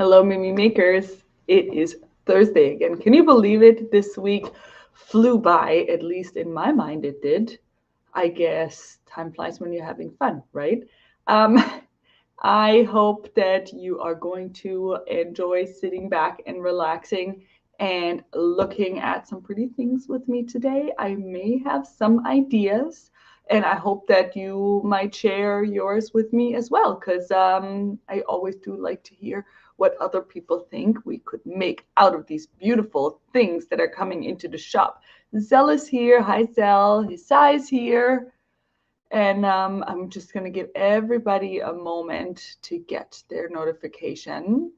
Hello, Mimi Makers. It is Thursday again. Can you believe it? This week flew by, at least in my mind it did. I guess time flies when you're having fun, right? Um, I hope that you are going to enjoy sitting back and relaxing and looking at some pretty things with me today. I may have some ideas, and I hope that you might share yours with me as well, because I always do like to hear what other people think we could make out of these beautiful things that are coming into the shop. Zell is here. Hi, Zell. Hisai is here. And I'm just going to give everybody a moment to get their notification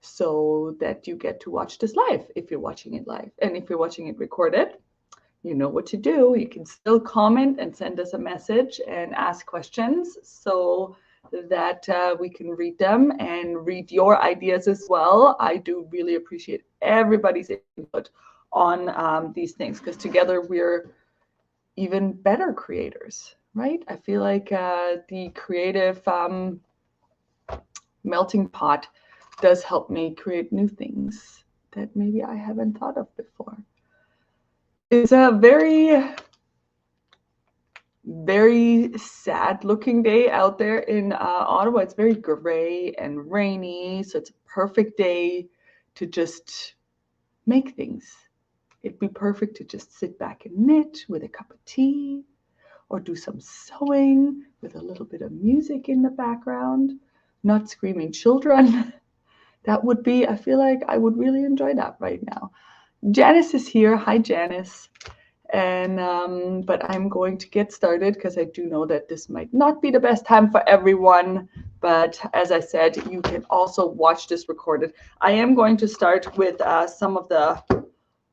so that you get to watch this live if you're watching it live. And if you're watching it recorded, you know what to do. You can still comment and send us a message and ask questions so that we can read them and read your ideas as well. I do really appreciate everybody's input on these things, because together we're even better creators, right? I feel like the creative melting pot does help me create new things that maybe I haven't thought of before. It's a very, very sad looking day out there in Ottawa. It's very gray and rainy, so it's a perfect day to just make things. It'd be perfect to just sit back and knit with a cup of tea, or do some sewing with a little bit of music in the background, not screaming children. That would be, I feel like I would really enjoy that right now. Janice is here. Hi, Janice. And but I'm going to get started because I do know that this might not be the best time for everyone. But as I said, you can also watch this recorded. I am going to start with some of the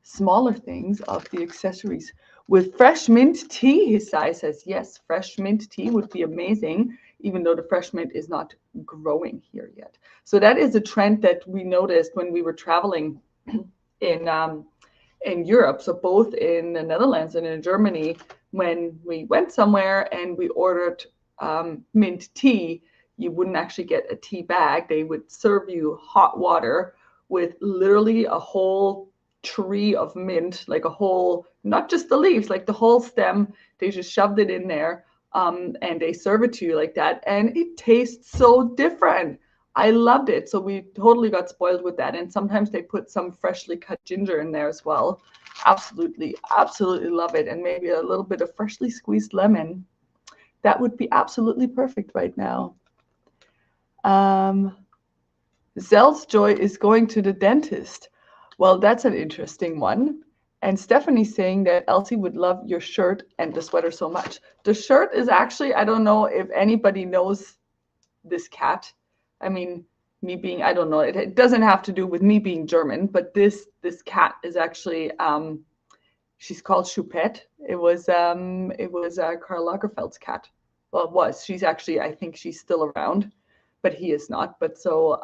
smaller things of the accessories. With fresh mint tea, Hisai says, yes, fresh mint tea would be amazing, even though the fresh mint is not growing here yet. So that is a trend that we noticed when we were traveling in Europe. So both in the Netherlands and in Germany, when we went somewhere and we ordered mint tea, you wouldn't actually get a tea bag. They would serve you hot water with literally a whole tree of mint, like a whole, not just the leaves, like the whole stem. They just shoved it in there, and they serve it to you like that, and it tastes so different. I loved it. So we totally got spoiled with that. And sometimes they put some freshly cut ginger in there as well. Absolutely, absolutely love it. And maybe a little bit of freshly squeezed lemon. That would be absolutely perfect right now. Zell's joy is going to the dentist. Well, that's an interesting one. And Stephanie's saying that Elsie would love your shirt and the sweater so much. The shirt is actually, I don't know if anybody knows this cat. I mean, me being, I don't know, it doesn't have to do with me being German, but this cat is actually, she's called Choupette. It was Karl Lagerfeld's cat. Well, it was. She's actually, I think she's still around, but he is not. But so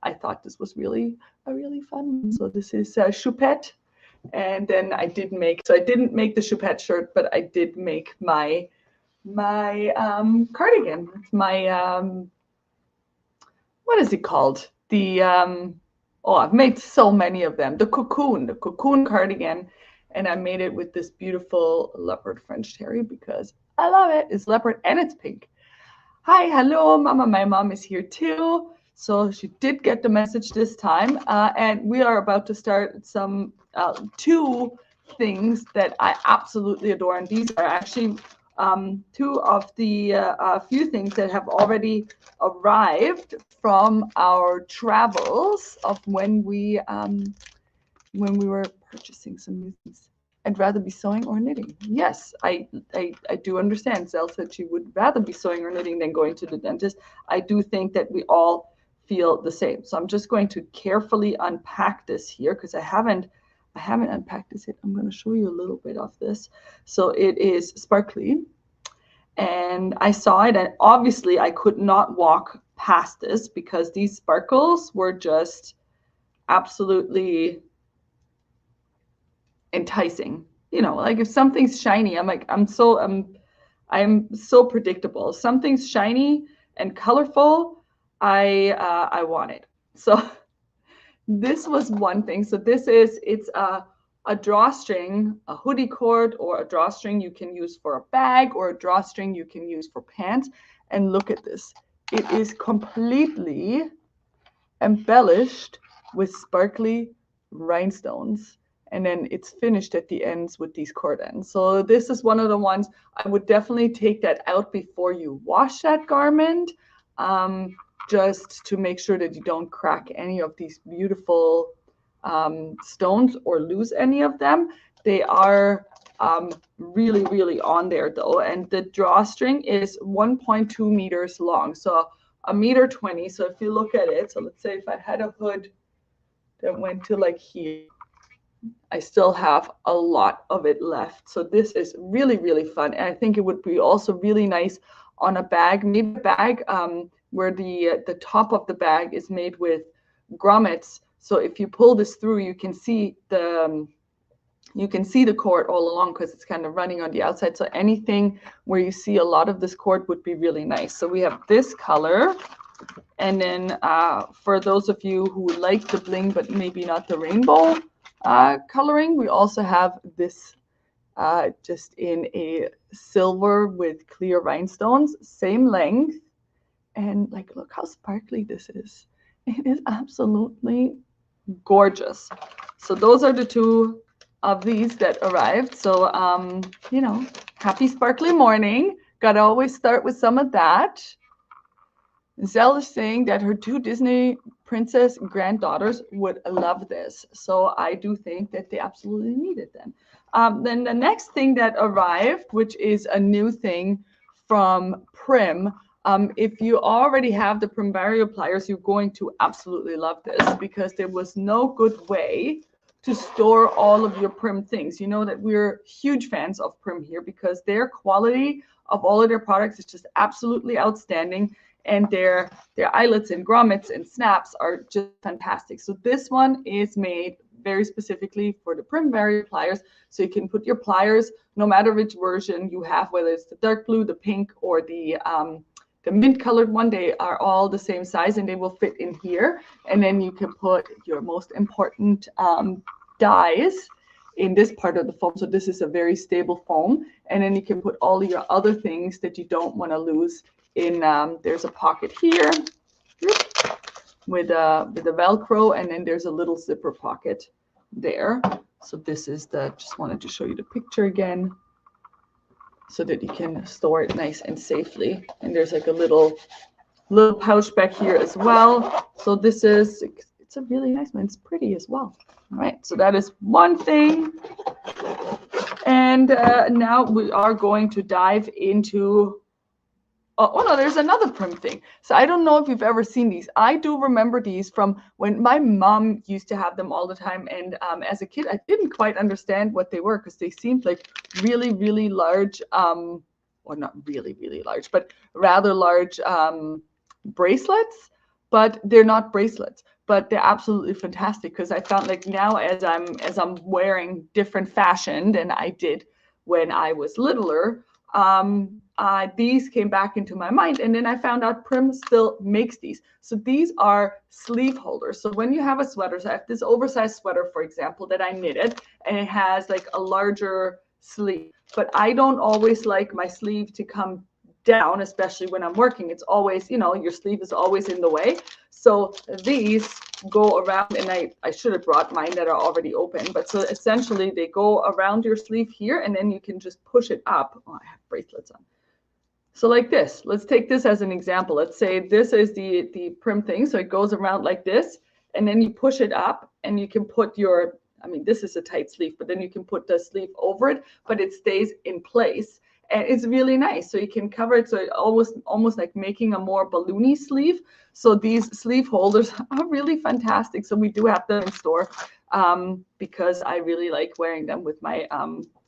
I thought this was really a really fun one. So this is Choupette. And then I didn't make the Choupette shirt, but I did make my cardigan. My what is it called? The I've made so many of them. The cocoon cardigan, and I made it with this beautiful leopard French terry because I love it. It's leopard and it's pink. Hi, hello, Mama. My mom is here too. So she did get the message this time, and we are about to start some two things that I absolutely adore, and these are actually two of the few things that have already arrived from our travels of when we were purchasing some new things. I'd rather be sewing or knitting. Yes, I do understand. Zell said she would rather be sewing or knitting than going to the dentist. I do think that we all feel the same. So I'm just going to carefully unpack this here because I haven't unpacked this yet. I'm going to show you a little bit of this. So it is sparkly, and I saw it, and obviously I could not walk past this because these sparkles were just absolutely enticing. You know, like if something's shiny, I'm like, I'm so predictable. If something's shiny and colorful, I want it. So this was one thing. So it's a drawstring, a hoodie cord, or a drawstring you can use for a bag, or a drawstring you can use for pants. And look at this. It is completely embellished with sparkly rhinestones. And then it's finished at the ends with these cord ends. So this is one of the ones I would definitely take that out before you wash that garment, just to make sure that you don't crack any of these beautiful stones or lose any of them. They are really, really on there though. And the drawstring is 1.2 meters long. So 1.20 meters. So if you look at it, so let's say if I had a hood that went to like here, I still have a lot of it left. So this is really, really fun. And I think it would be also really nice on a bag, maybe a bag where the top of the bag is made with grommets. So if you pull this through, you can see the cord all along because it's kind of running on the outside. So anything where you see a lot of this cord would be really nice. So we have this color. And then for those of you who like the bling, but maybe not the rainbow coloring, we also have this just in a silver with clear rhinestones, same length. And like, look how sparkly this is. It is absolutely gorgeous. So those are the two of these that arrived. So, you know, happy sparkly morning. Gotta always start with some of that. Zell is saying that her 2 Disney princess granddaughters would love this. So I do think that they absolutely need it then. Then the next thing that arrived, which is a new thing from Prim. If you already have the Prim barrier pliers, you're going to absolutely love this because there was no good way to store all of your Prim things. You know that we're huge fans of Prim here because their quality of all of their products is just absolutely outstanding. And their eyelets and grommets and snaps are just fantastic. So this one is made very specifically for the Prim barrier pliers. So you can put your pliers, no matter which version you have, whether it's the dark blue, the pink, or the mint colored one, they are all the same size and they will fit in here. And then you can put your most important dyes in this part of the foam. So this is a very stable foam. And then you can put all of your other things that you don't want to lose in. There's a pocket here with a Velcro, and then there's a little zipper pocket there. So this is just wanted to show you the picture again so that you can store it nice and safely. And there's like a little pouch back here as well. So this is, it's a really nice one. It's pretty as well. All right, so that is one thing. And now we are going to dive into, oh no, there's another Prim thing. So I don't know if you've ever seen these. I do remember these from when my mom used to have them all the time. And as a kid, I didn't quite understand what they were because they seemed like really, really large, well, not really, really large, but rather large bracelets. But they're not bracelets, but they're absolutely fantastic because I found like now as I'm wearing different fashion than I did when I was littler, these came back into my mind, and then I found out Prim still makes these. So these are sleeve holders. So when you have a sweater, so I have this oversized sweater, for example, that I knitted, and it has like a larger sleeve, but I don't always like my sleeve to come down, especially when I'm working. It's always, you know, your sleeve is always in the way. So these go around, and I should have brought mine that are already open, but so essentially they go around your sleeve here, and then you can just push it up. Oh, I have bracelets on. So like this, let's take this as an example. Let's say this is the Prim thing. So it goes around like this, and then you push it up, and you can put your, I mean, this is a tight sleeve, but then you can put the sleeve over it, but it stays in place. And it's really nice. So you can cover it. So it almost like making a more balloony sleeve. So these sleeve holders are really fantastic. So we do have them in store because I really like wearing them with my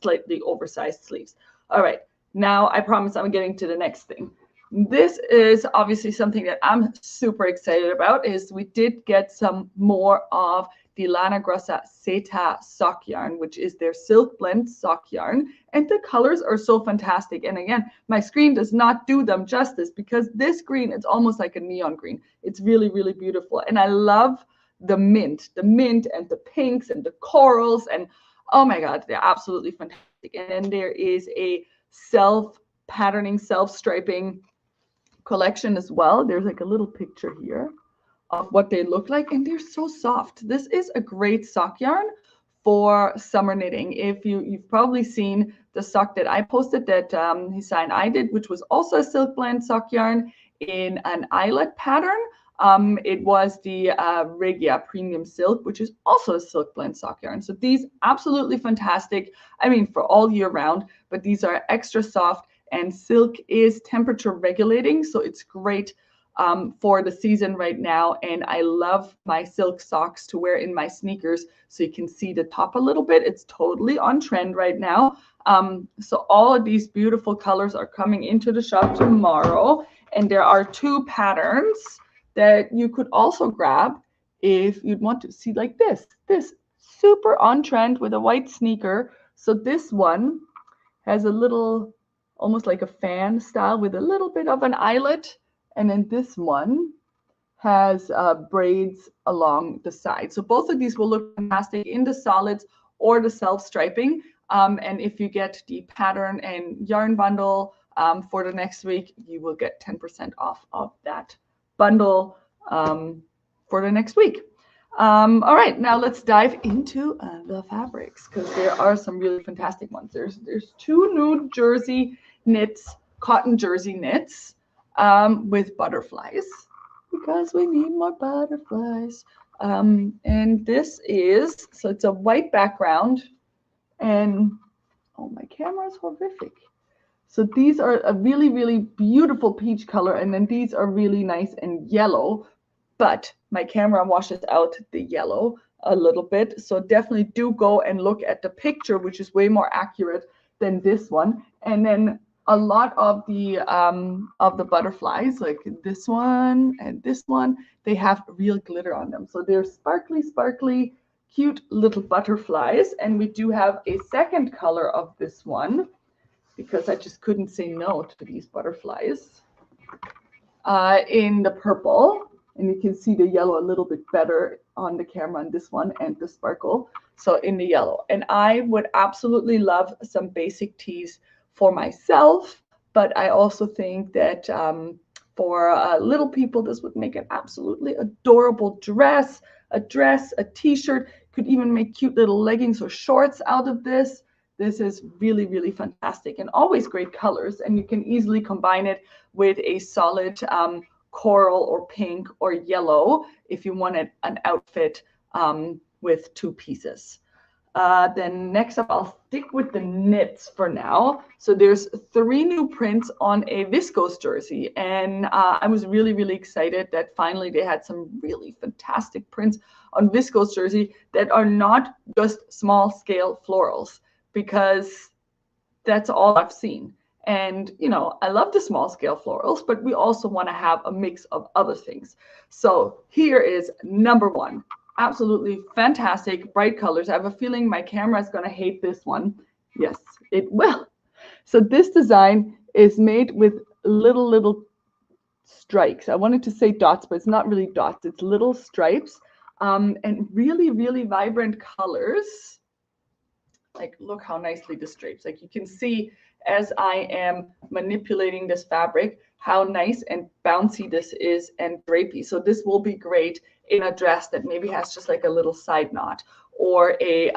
slightly oversized sleeves. All right. Now I promise I'm getting to the next thing. This is obviously something that I'm super excited about. Is we did get some more of the LANA GROSSA SETA sock yarn, which is their silk blend sock yarn. And the colors are so fantastic. And again, my screen does not do them justice because this green, it's almost like a neon green. It's really, really beautiful. And I love the mint and the pinks and the corals. And oh my God, they're absolutely fantastic. And then there is a self-patterning, self-striping collection as well. There's like a little picture here of what they look like, and they're so soft. This is a great sock yarn for summer knitting. If you've probably seen the sock that I posted that Hisa and I did, which was also a silk blend sock yarn in an eyelet pattern. It was the Regia Premium Silk, which is also a silk blend sock yarn. So these absolutely fantastic. I mean, for all year round, but these are extra soft, and silk is temperature regulating, so it's great for the season right now. And I love my silk socks to wear in my sneakers so you can see the top a little bit. It's totally on trend right now. So all of these beautiful colors are coming into the shop tomorrow. And there are 2 patterns that you could also grab if you'd want to see, like this super on trend with a white sneaker. So this one has a little, almost like a fan style with a little bit of an eyelet. And then this one has braids along the side. So both of these will look fantastic in the solids or the self-striping. And if you get the pattern and yarn bundle for the next week, you will get 10% off of that bundle for the next week. All right, now let's dive into the fabrics, because there are some really fantastic ones. There's 2 new jersey knits, cotton jersey knits with butterflies, because we need more butterflies. And this is, so it's a white background, and oh, my camera is horrific. So these are a really, really beautiful peach color, and then these are really nice and yellow, but my camera washes out the yellow a little bit. So definitely do go and look at the picture, which is way more accurate than this one. And then a lot of the butterflies, like this one and this one, they have real glitter on them. So they're sparkly, sparkly, cute little butterflies. And we do have a second color of this one, because I just couldn't say no to these butterflies, in the purple. And you can see the yellow a little bit better on the camera on this one, and the sparkle. So in the yellow. And I would absolutely love some basic tees for myself, but I also think that for little people, this would make an absolutely adorable dress, a t-shirt. Could even make cute little leggings or shorts out of this. This is really, really fantastic, and always great colors. And you can easily combine it with a solid coral or pink or yellow if you wanted an outfit with 2 pieces. Then next up, I'll stick with the knits for now. So there's 3 new prints on a viscose jersey, and I was really, really excited that finally they had some really fantastic prints on viscose jersey that are not just small scale florals, because that's all I've seen. And, you know, I love the small scale florals, but we also want to have a mix of other things. So here is number 1. Absolutely fantastic, bright colors. I have a feeling my camera is going to hate this one. Yes, it will. So this design is made with little strikes. I wanted to say dots, but it's not really dots. It's little stripes, and really, really vibrant colors. Like, look how nicely this drapes. Like, you can see as I am manipulating this fabric, how nice and bouncy this is and drapey. So this will be great in a dress that maybe has just like a little side knot, or a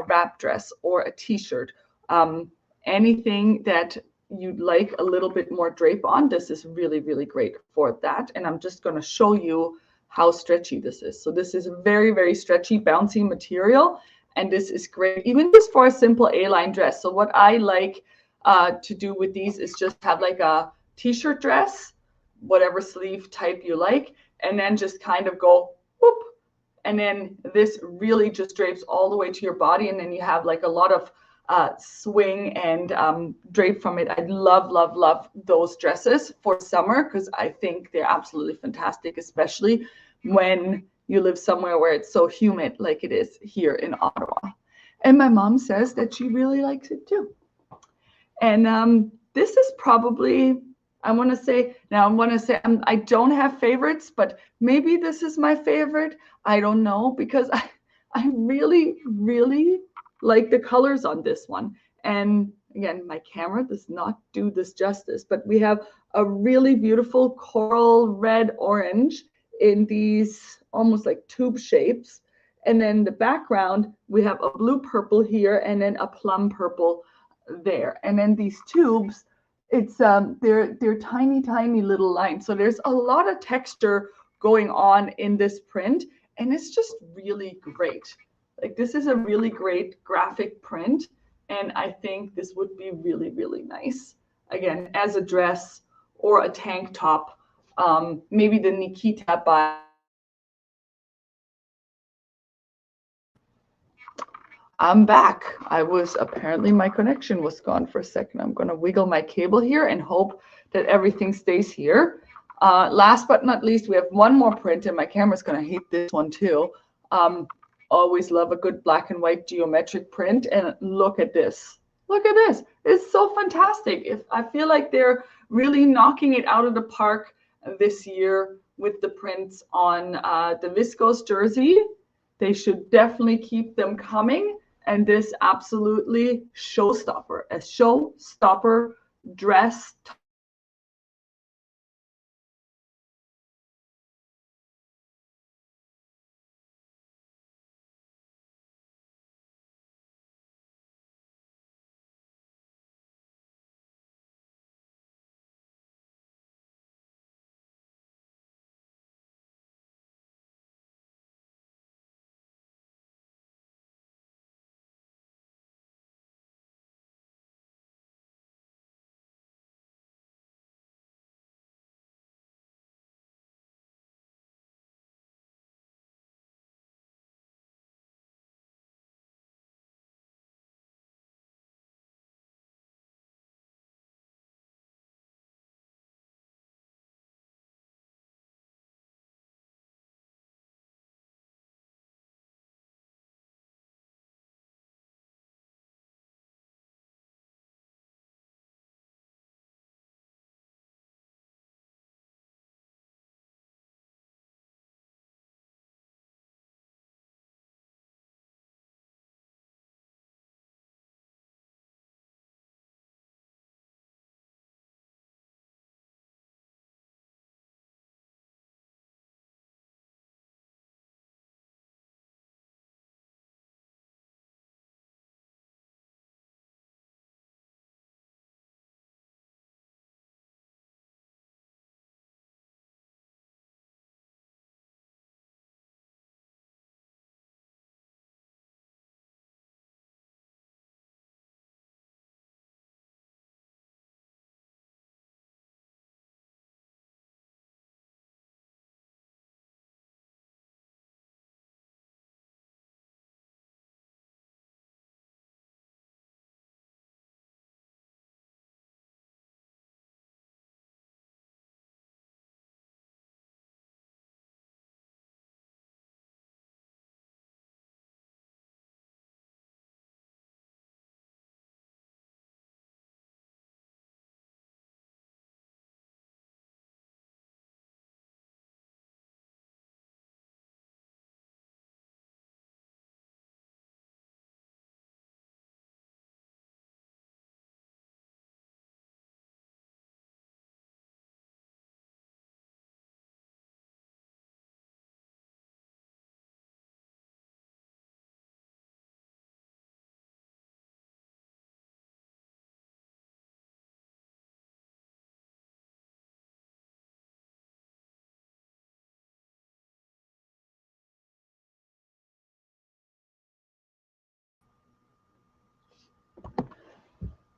wrap dress, or a t-shirt. Anything that you'd like a little bit more drape on, this is really, really great for that. And I'm just going to show you how stretchy this is. So this is a very, very stretchy, bouncy material. And this is great, even just for a simple A-line dress. So what I like to do with these is just have like a t-shirt dress, whatever sleeve type you like, and then just kind of go whoop. And then this really just drapes all the way to your body. And then you have like a lot of swing and drape from it. I love, love, love those dresses for summer, because I think they're absolutely fantastic, especially when you live somewhere where it's so humid like it is here in Ottawa. And my mom says that she really likes it too. And this is probably, I want to say I don't have favorites, but maybe this is my favorite. I don't know, because I really, really like the colors on this one. And again, my camera does not do this justice, but we have a really beautiful coral red orange in these almost like tube shapes. And then the background, we have a blue purple here and then a plum purple there. And then these tubes, it's they're tiny little lines. So there's a lot of texture going on in this print, and it's just really great. Like, this is a really great graphic print, and I think this would be really, really nice, again, as a dress or a tank top. Maybe the Nikita by I'm back. Apparently my connection was gone for a second. I'm going to wiggle my cable here and hope that everything stays here. Last but not least, we have one more print, and my camera's going to hate this one too. Always love a good black and white geometric print, and look at this. Look at this. It's so fantastic. I feel like they're really knocking it out of the park this year with the prints on the viscose jersey. They should definitely keep them coming. And this absolutely showstopper, a showstopper dress.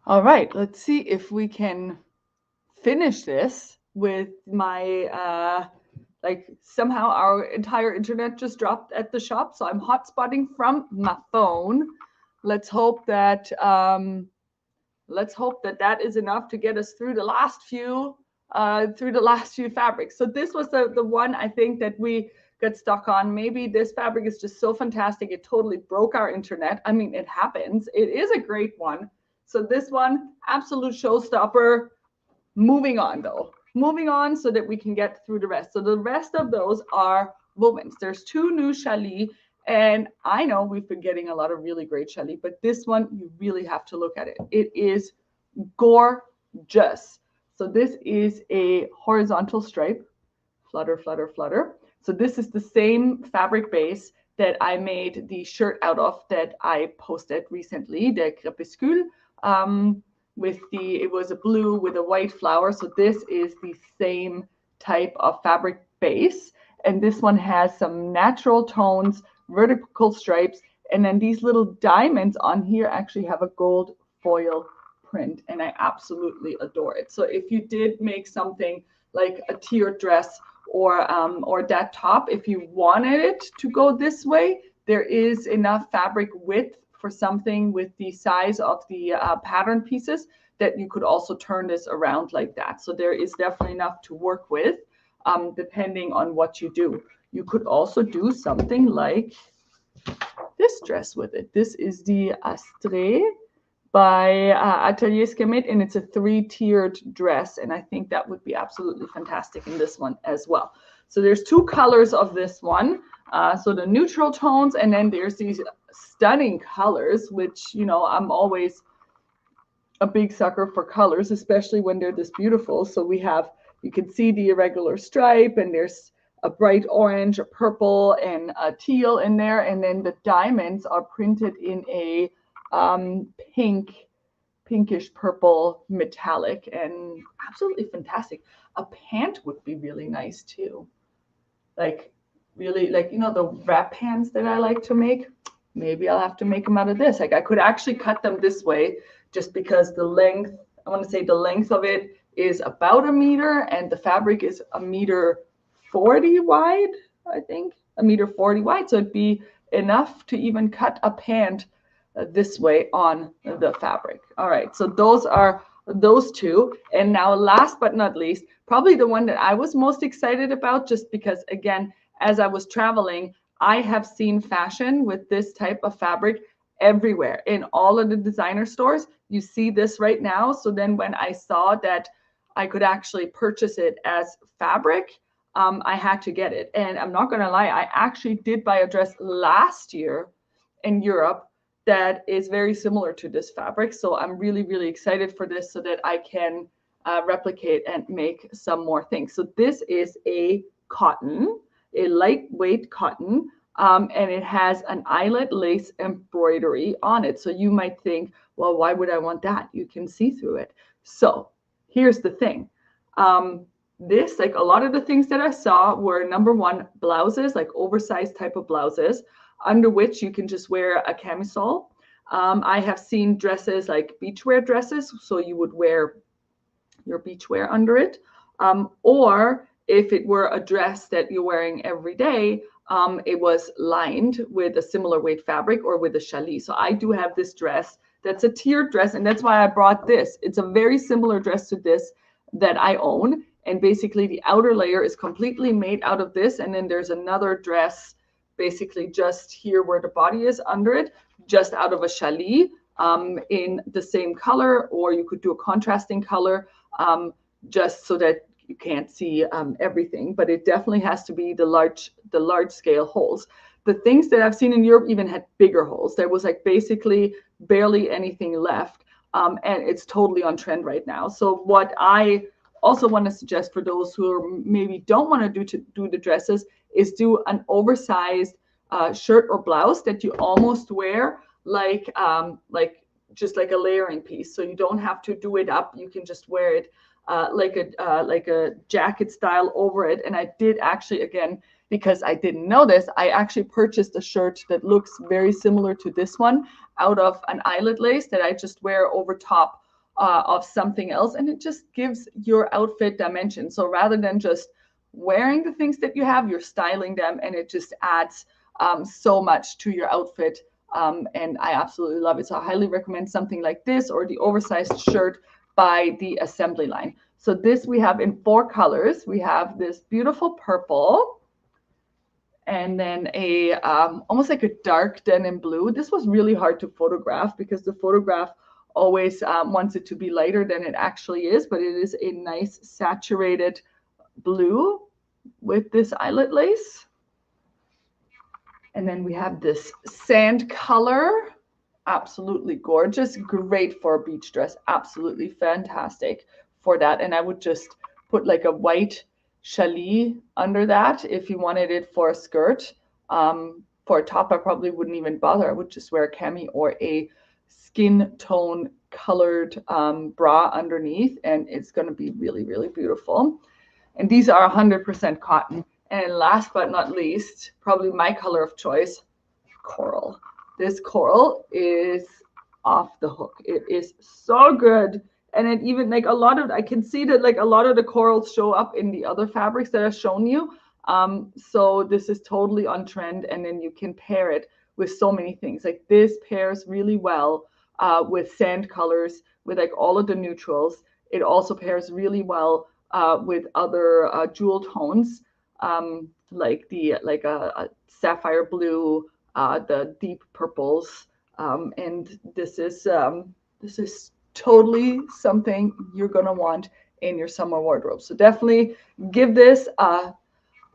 All right, let's see if we can finish this with my, like, somehow our entire internet just dropped at the shop. So I'm hotspotting from my phone. Let's hope that that is enough to get us through the last few fabrics. So this was the one I think that we get stuck on. Maybe this fabric is just so fantastic, it totally broke our internet. I mean, it happens. It is a great one. So this one, absolute showstopper. Moving on though. Moving on so that we can get through the rest. So the rest of those are wovens. There's 2 new challis, and I know we've been getting a lot of really great challis, but this one, you really have to look at it. It is gorgeous. So this is a horizontal stripe, flutter, flutter, flutter. So this is the same fabric base that I made the shirt out of that I posted recently, the crépuscule. It was a blue with a white flower. So this is the same type of fabric base. And this one has some natural tones, vertical stripes, and then these little diamonds on here actually have a gold foil print, and I absolutely adore it. So if you did make something like a tiered dress or that top, if you wanted it to go this way, there is enough fabric width for something with the size of the pattern pieces that you could also turn this around like that. So there is definitely enough to work with, depending on what you do. You could also do something like this dress with it. This is the Astre by Atelier Schemit, and it's a 3-tiered dress, and I think that would be absolutely fantastic in this one as well. So there's 2 colors of this one. So the neutral tones, and then there's these stunning colors, which, you know, I'm always a big sucker for colors, especially when they're this beautiful. So we have, you can see the irregular stripe, and there's a bright orange, a purple, and a teal in there. And then the diamonds are printed in a pinkish purple metallic, and absolutely fantastic. A pant would be really nice too. Like, really, like, you know, the wrap pants that I like to make, maybe I'll have to make them out of this. Like, I could actually cut them this way just because the length, I want to say the length of it is about 1 meter, and the fabric is 1.40 meters wide, I think, 1.40 meters wide. So it'd be enough to even cut a pant this way on the fabric. All right, so those are those 2. And now last but not least, probably the one that I was most excited about, just because, again, as I was traveling, I have seen fashion with this type of fabric everywhere in all of the designer stores. You see this right now. So then when I saw that I could actually purchase it as fabric, I had to get it. And I'm not going to lie, I actually did buy a dress last year in Europe that is very similar to this fabric. So I'm really, really excited for this so that I can replicate and make some more things. So this is a cotton, a lightweight cotton, and it has an eyelet lace embroidery on it. So you might think, well, why would I want that? You can see through it. So here's the thing. This, like a lot of the things that I saw, were number 1, blouses, like oversized type of blouses, under which you can just wear a camisole. I have seen dresses like beachwear dresses, so you would wear your beachwear under it. Or if it were a dress that you're wearing every day, it was lined with a similar weight fabric or with a challis. So I do have this dress that's a tiered dress, and that's why I brought this. It's a very similar dress to this that I own. And basically the outer layer is completely made out of this. And then there's another dress basically just here where the body is under it, just out of a challis in the same color, or you could do a contrasting color just so that you can't see everything, but it definitely has to be the large scale holes. The things that I've seen in Europe even had bigger holes. There was like basically barely anything left, and it's totally on trend right now. So what I also want to suggest for those who are maybe don't want to do the dresses is do an oversized shirt or blouse that you almost wear like just like a layering piece. So you don't have to do it up. You can just wear it like a jacket style over it. And I did actually, again, because I didn't know this, I actually purchased a shirt that looks very similar to this one out of an eyelet lace that I just wear over top of something else, and it just gives your outfit dimension. So rather than just wearing the things that you have, you're styling them, and it just adds so much to your outfit. And I absolutely love it. So I highly recommend something like this or the oversized shirt by the Assembly line. So this we have in 4 colors. We have this beautiful purple. and then a almost like a dark denim blue. This was really hard to photograph because the photograph always wants it to be lighter than it actually is, but it is a nice saturated blue with this eyelet lace. And then we have this sand color, absolutely gorgeous, great for a beach dress, absolutely fantastic for that. And I would just put like a white challis under that if you wanted it for a skirt. For a top, I probably wouldn't even bother. I would just wear a cami or a skin tone colored bra underneath, and it's going to be really, really beautiful. And these are 100% cotton. And last but not least, probably my color of choice, coral. This coral is off the hook. It is so good. And it even like a lot of, I can see that like a lot of the corals show up in the other fabrics that I've shown you. So this is totally on trend. And then you can pair it with so many things. Like this pairs really well with sand colors, with like all of the neutrals. It also pairs really well with other jewel tones, like a sapphire blue, the deep purples, and this is totally something you're gonna want in your summer wardrobe. So definitely give this a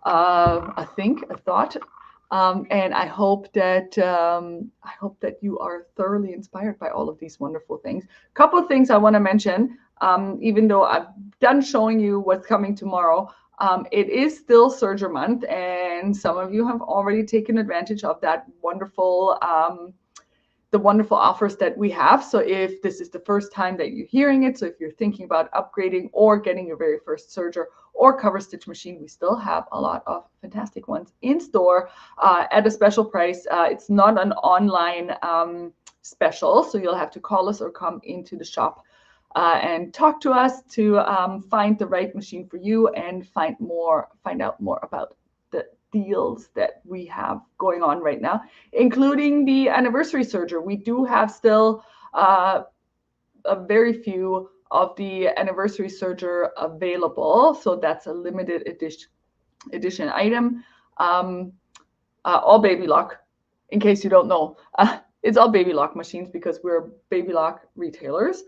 thought, and I hope that you are thoroughly inspired by all of these wonderful things. A couple of things I want to mention. Even though I've done showing you what's coming tomorrow, it is still Serger month, and some of you have already taken advantage of that wonderful, the wonderful offers that we have. So if this is the first time that you're hearing it, so if you're thinking about upgrading or getting your very first serger or cover stitch machine, we still have a lot of fantastic ones in store at a special price. It's not an online special, so you'll have to call us or come into the shop and talk to us to find the right machine for you and find out more about the deals that we have going on right now, including the anniversary serger. We do have still a very few of the anniversary serger available, so that's a limited edition item. All baby lock, in case you don't know. It's all baby lock machines because we're baby lock retailers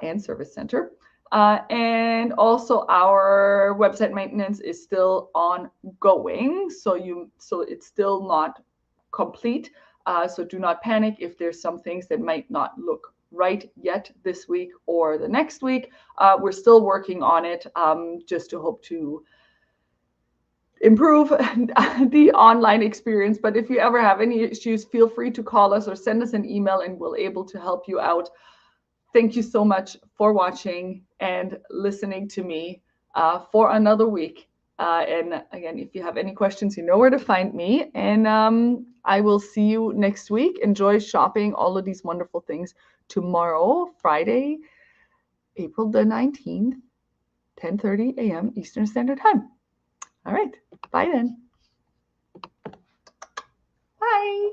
and service center. And also our website maintenance is still ongoing, so it's still not complete. So do not panic if there's some things that might not look right yet this week or the next week. We're still working on it, just to hope to improve the online experience. But if you ever have any issues, feel free to call us or send us an email and we'll be able to help you out. Thank you so much for watching and listening to me for another week. And again, if you have any questions, you know where to find me. And I will see you next week. Enjoy shopping all of these wonderful things tomorrow, Friday, April the 19th, 10:30 a.m. Eastern Standard Time. All right. Bye then. Bye.